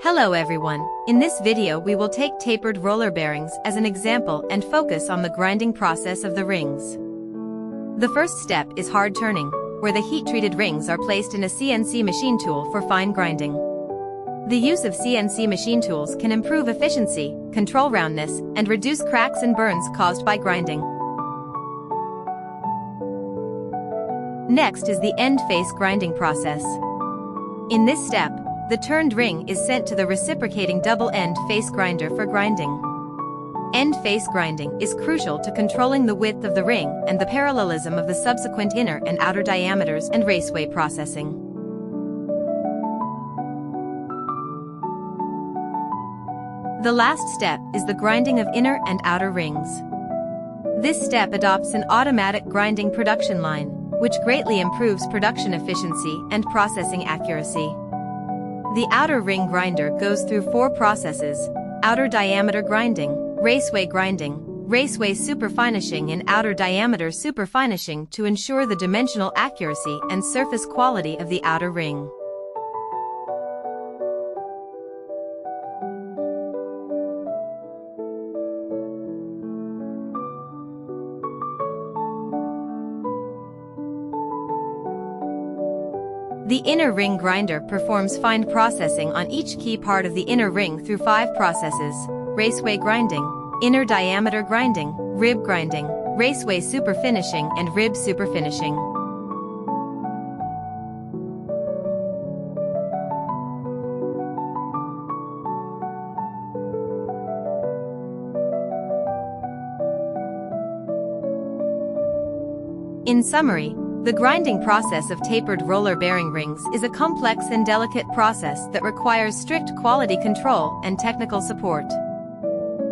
Hello everyone, in this video we will take tapered roller bearings as an example and focus on the grinding process of the rings. The first step is hard turning, where the heat-treated rings are placed in a CNC machine tool for fine grinding. The use of CNC machine tools can improve efficiency, control roundness, and reduce cracks and burns caused by grinding. Next is the end face grinding process. In this step, the turned ring is sent to the reciprocating double-end face grinder for grinding. End face grinding is crucial to controlling the width of the ring and the parallelism of the subsequent inner and outer diameters and raceway processing. The last step is the grinding of inner and outer rings. This step adopts an automatic grinding production line, which greatly improves production efficiency and processing accuracy. The outer ring grinder goes through 4 processes: outer diameter grinding, raceway superfinishing and outer diameter superfinishing to ensure the dimensional accuracy and surface quality of the outer ring. The inner ring grinder performs fine processing on each key part of the inner ring through 5 processes: raceway grinding, inner diameter grinding, rib grinding, raceway superfinishing and rib superfinishing. In summary, the grinding process of tapered roller bearing rings is a complex and delicate process that requires strict quality control and technical support.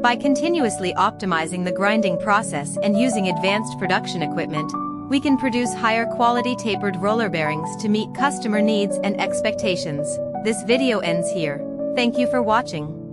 By continuously optimizing the grinding process and using advanced production equipment, we can produce higher quality tapered roller bearings to meet customer needs and expectations. This video ends here. Thank you for watching.